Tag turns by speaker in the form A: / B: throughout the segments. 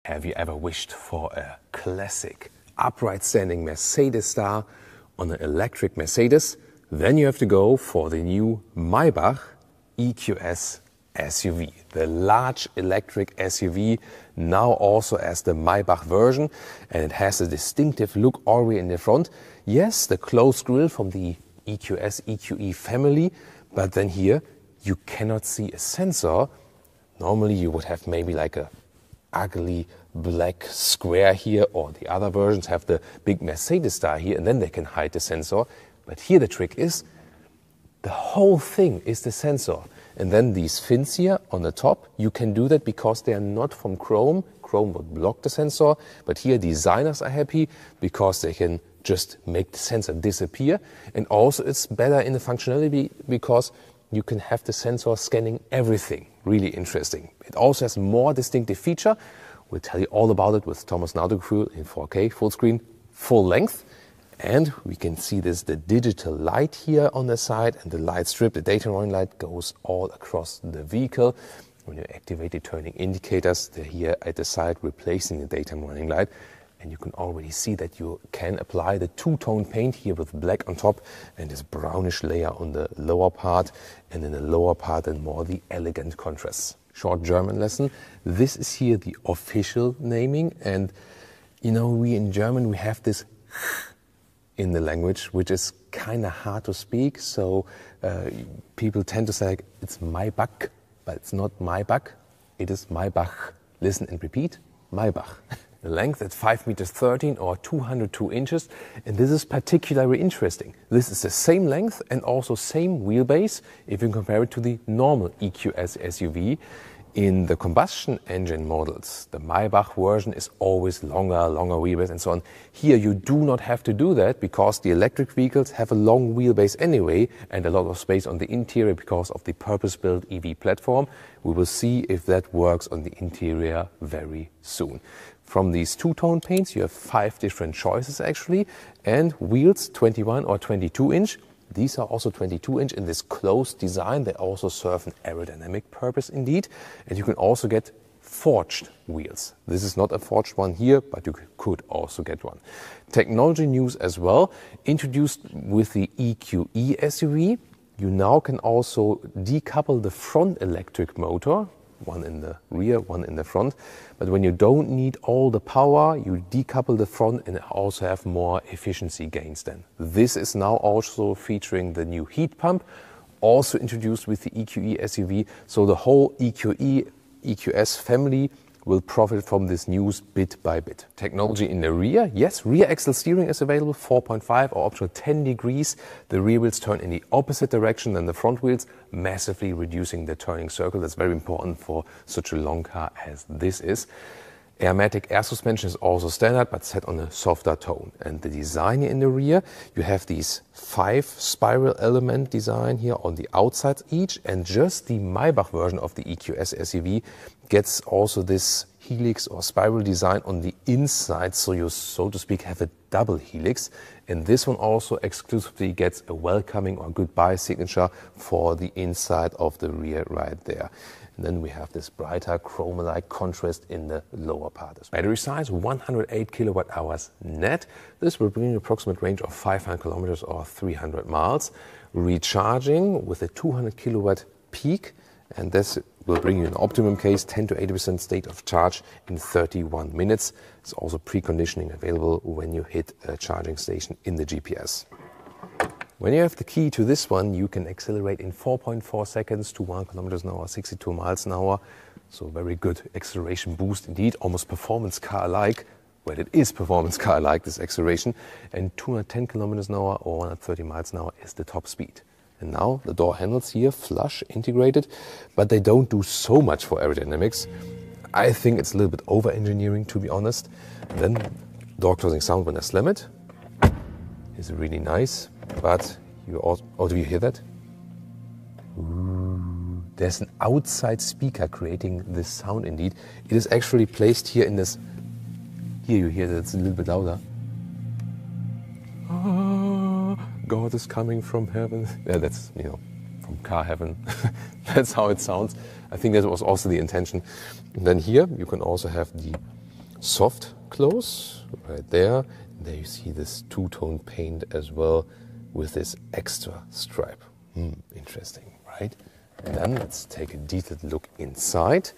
A: Have you ever wished for a classic upright standing Mercedes star on an electric Mercedes? Then you have to go for the new Maybach EQS SUV, the large electric SUV, now also as the Maybach version, and it has a distinctive look already in the front. Yes, the closed grille from the EQS EQE family, but then here you cannot see a sensor. Normally you would have maybe like a ugly black square here, or the other versions have the big Mercedes star here, and then they can hide the sensor. But here the trick is, the whole thing is the sensor. And then these fins here on the top, you can do that because they are not from chrome. Chrome would block the sensor, but here designers are happy because they can just make the sensor disappear. And also it's better in the functionality because you can have the sensor scanning everything. Really interesting. It also has more distinctive feature. We'll tell you all about it with Thomas Nautoglu in 4K, full screen, full length. And we can see this, the digital light here on the side, and the light strip, the daytime running light, goes all across the vehicle. When you activate the turning indicators, they're here at the side replacing the daytime running light. And you can already see that you can apply the two-tone paint here with black on top and this brownish layer on the lower part, and in the lower part and more the elegant contrasts. Short German lesson. This is here the official naming, and you know, we in German, we have this in the language, which is kind of hard to speak, so people tend to say like, it's Maybach, but it's not Maybach, it is Maybach. Listen and repeat, Maybach. The length at 5 meters 13 or 202 inches, and this is particularly interesting. This is the same length and also same wheelbase if you compare it to the normal EQS SUV. In the combustion engine models, the Maybach version is always longer wheelbase and so on. Here you do not have to do that because the electric vehicles have a long wheelbase anyway and a lot of space on the interior because of the purpose-built EV platform. We will see if that works on the interior very soon. From these two-tone paints, you have 5 different choices actually, and wheels 21 or 22 inch. These are also 22 inch in this closed design. They also serve an aerodynamic purpose indeed. And you can also get forged wheels. This is not a forged one here, but you could also get one. Technology news as well. Introduced with the EQE SUV, you now can also decouple the front electric motor, one in the rear, one in the front. But when you don't need all the power, you decouple the front and also have more efficiency gains then. This is now also featuring the new heat pump, also introduced with the EQE SUV. So the whole EQE, EQS family will profit from this news bit by bit. Technology in the rear, yes, rear axle steering is available, 4.5 or optional 10 degrees. The rear wheels turn in the opposite direction than the front wheels, massively reducing the turning circle. That's very important for such a long car as this is. Airmatic air suspension is also standard, but set on a softer tone. And the design in the rear, you have these 5 spiral element design here on the outside each, and just the Maybach version of the EQS SUV gets also this helix or spiral design on the inside, so you, so to speak, have a double helix. And this one also exclusively gets a welcoming or goodbye signature for the inside of the rear right there. And then we have this brighter chrome-like contrast in the lower part. Battery size 108 kilowatt hours net. This will bring an approximate range of 500 kilometers or 300 miles. Recharging with a 200 kilowatt peak, and this will bring you in optimum case 10 to 80% state of charge in 31 minutes. It's also preconditioning available when you hit a charging station in the GPS. When you have the key to this one, you can accelerate in 4.4 seconds to 1 kilometers an hour, 62 miles an hour. So very good acceleration boost indeed, almost performance car-like. Well, it is performance car-like, this acceleration. And 210 kilometers an hour or 130 miles an hour is the top speed. And now the door handles here, flush, integrated, but they don't do so much for aerodynamics. I think it's a little bit over-engineering, to be honest. And then door closing sound when I slam it is really nice. But you also, oh, do you hear that? Ooh, there's an outside speaker creating this sound indeed. It is actually placed here in this, here you hear that it's a little bit louder. God is coming from heaven. Yeah, that's, you know, from car heaven. That's how it sounds. I think that was also the intention. And then here you can also have the soft close right there. And there you see this two-tone paint as well with this extra stripe. Interesting, right? And then let's take a detailed look inside.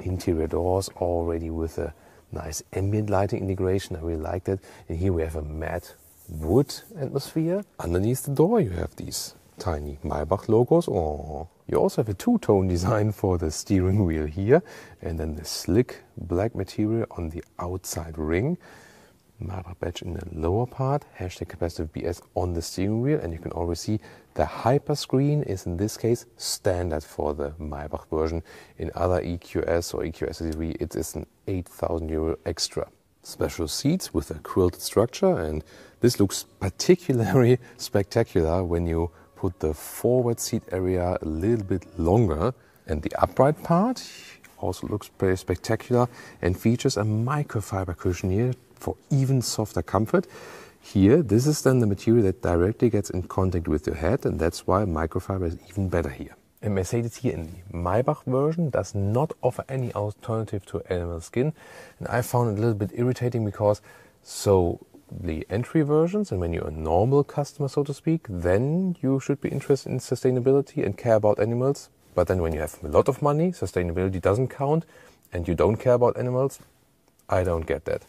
A: Interior doors already with a nice ambient lighting integration. I really like that. And here we have a matte wood atmosphere. Underneath the door you have these tiny Maybach logos. Oh, you also have a two-tone design for the steering wheel here, and then the slick black material on the outside ring. Maybach badge in the lower part, hashtag capacitive BS on the steering wheel, and you can already see the hyper screen is in this case standard for the Maybach version. In other EQS or EQS SUV it is an €8,000 extra. Special seats with a quilted structure, and this looks particularly spectacular when you put the forward seat area a little bit longer, and the upright part also looks pretty spectacular and features a microfiber cushion here for even softer comfort. Here, this is then the material that directly gets in contact with your head, and that's why microfiber is even better here. And Mercedes here in the Maybach version does not offer any alternative to animal skin, and I found it a little bit irritating because the entry versions, and when you're a normal customer, so to speak, then you should be interested in sustainability and care about animals. But then when you have a lot of money, sustainability doesn't count, and you don't care about animals, I don't get that.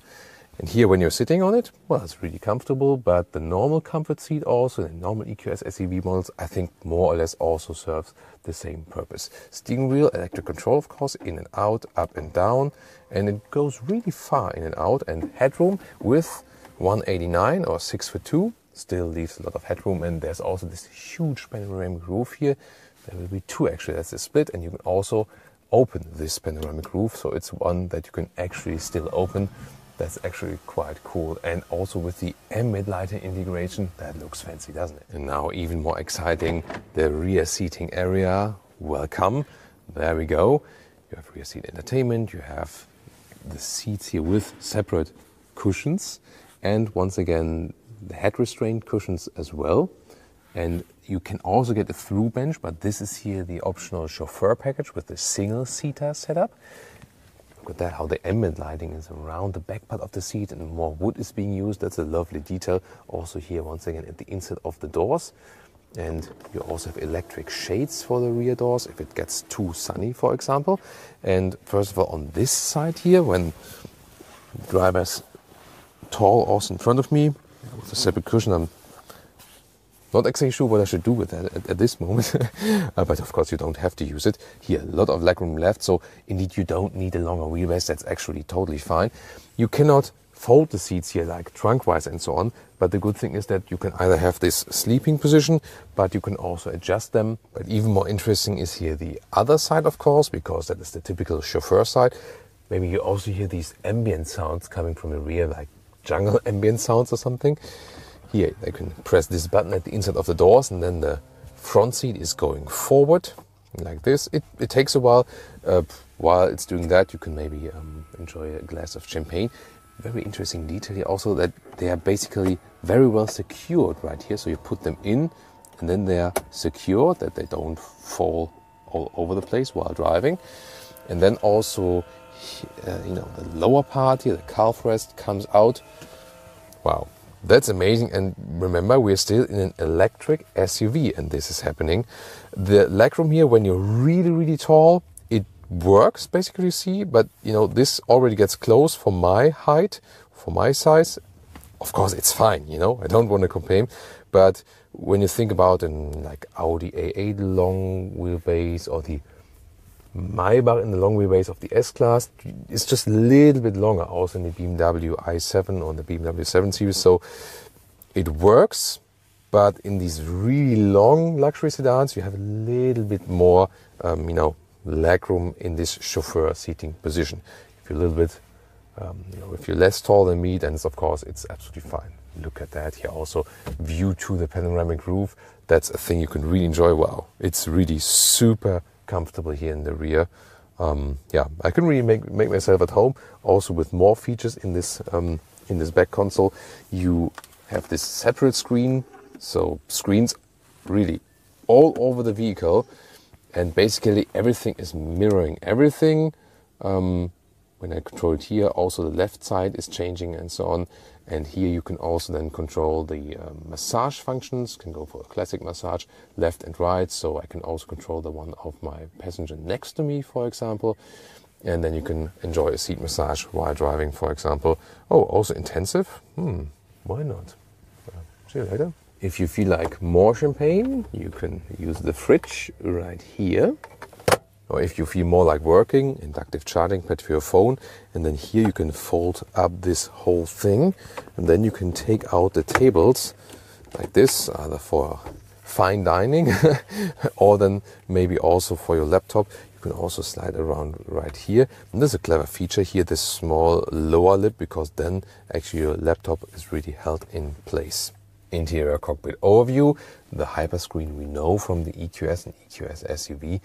A: And here when you're sitting on it, well, it's really comfortable, but the normal comfort seat also, the normal EQS SUV models, I think more or less also serves the same purpose. Steering wheel, electric control, of course, in and out, up and down, and it goes really far in and out, and headroom with 189 or 6'2", still leaves a lot of headroom, and there's also this huge panoramic roof here. There will be two actually, that's a split, and you can also open this panoramic roof, so it's one that you can actually still open. That's actually quite cool, and also with the ambient lighting integration, that looks fancy, doesn't it? And now even more exciting, the rear seating area. Welcome, there we go. You have rear seat entertainment, you have the seats here with separate cushions, and once again the head restraint cushions as well. And you can also get a through bench, but this is here the optional chauffeur package with the single-seater setup. Look at that, how the ambient lighting is around the back part of the seat, and more wood is being used. That's a lovely detail. Also here, once again, at the inside of the doors. And you also have electric shades for the rear doors if it gets too sunny, for example. And first of all, on this side here, when the driver's tall also in front of me, with a separate cushion, I'm not exactly sure what I should do with that at this moment, but of course you don't have to use it. Here, a lot of legroom left, so indeed you don't need a longer wheelbase. That's actually totally fine. You cannot fold the seats here like trunk-wise and so on, but the good thing is that you can either have this sleeping position, but you can also adjust them. But even more interesting is here the other side, of course, because that is the typical chauffeur side. Maybe you also hear these ambient sounds coming from the rear, like jungle ambient sounds or something. Here, they can press this button at the inside of the doors, and then the front seat is going forward like this. It takes a while. While it's doing that, you can maybe enjoy a glass of champagne. Very interesting detail here also that they are basically very well secured right here. So you put them in, and then they are secured that they don't fall all over the place while driving. And then also, the lower part here, the calf rest comes out. Wow. That's amazing, and remember, we're still in an electric SUV, and this is happening. The legroom here, when you're really, really tall, it works, basically, you see, but, this already gets close for my height, for my size. Of course, it's fine, I don't want to complain, but when you think about like Audi A8 long wheelbase or the Maybach in the long wheelbase of the S-Class, it's just a little bit longer, also in the BMW i7 or the BMW 7 Series, so it works, but in these really long luxury sedans, you have a little bit more, legroom in this chauffeur seating position. If you're a little bit, if you're less tall than me, then of course it's absolutely fine. Look at that here, also view to the panoramic roof. That's a thing you can really enjoy. Wow, it's really super comfortable here in the rear. I can really make myself at home. Also with more features in this back console. You have this separate screen, so screens really all over the vehicle, and basically everything is mirroring everything. When when I control it here, also the left side is changing and so on. And here you can also then control the massage functions. Can go for a classic massage, left and right. So I can also control the one of my passenger next to me, for example. And then you can enjoy a seat massage while driving, for example. Oh, also intensive? Why not? See you later. If you feel like more champagne, you can use the fridge right here. Or if you feel more like working, inductive charging pad for your phone. And then here you can fold up this whole thing. And then you can take out the tables like this, either for fine dining or then maybe also for your laptop. You can also slide around right here. And this is a clever feature here, this small lower lip, because then actually your laptop is really held in place. Interior cockpit overview, the hyperscreen we know from the EQS and EQS SUV.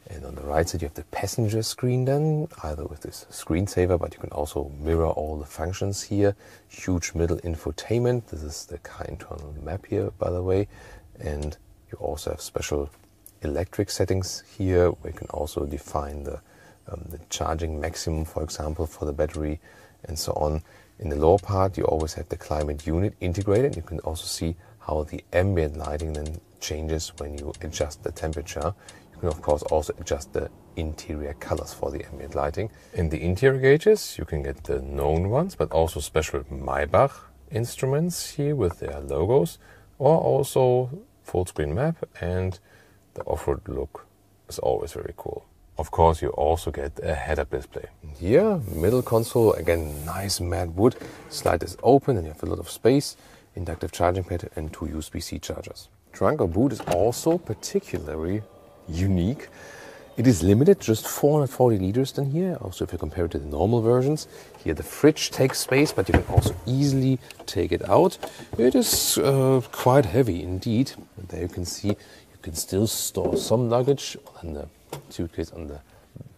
A: And on the right side you have the passenger screen then, either with this screensaver, but you can also mirror all the functions here. Huge middle infotainment. This is the car internal map here, by the way. And you also have special electric settings here, where you can also define the charging maximum, for example, for the battery and so on. In the lower part, you always have the climate unit integrated. You can also see how the ambient lighting then changes when you adjust the temperature. You can, of course, also adjust the interior colors for the ambient lighting. In the interior gauges, you can get the known ones, but also special maybach instruments here with their logos, or also full screen map, and the off-road look is always very cool. Of course, you also get a head-up display. Here, middle console, again, nice matte wood. Slide is open and you have a lot of space. Inductive charging pad and 2 USB-C chargers. Trunk or boot is also particularly unique. It is limited, just 440 liters than here. Also, if you compare it to the normal versions, here the fridge takes space, but you can also easily take it out. It is quite heavy indeed. And there you can see you can still store some luggage on the suitcase on the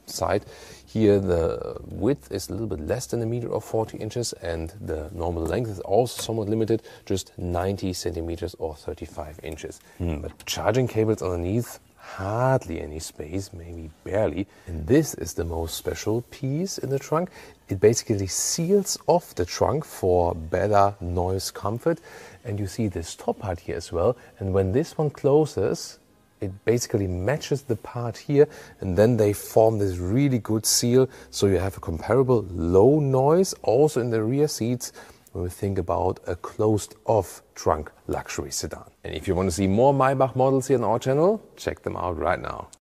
A: side. Here the width is a little bit less than 1 meter or 40 inches, and the normal length is also somewhat limited, just 90 centimeters or 35 inches. But charging cables underneath, hardly any space, maybe barely. And this is the most special piece in the trunk. It basically seals off the trunk for better noise comfort. And you see this top part here as well. And when this one closes, it basically matches the part here, and then they form this really good seal, so you have a comparable low noise also in the rear seats when we think about a closed-off trunk luxury sedan. And if you want to see more Maybach models here on our channel, check them out right now.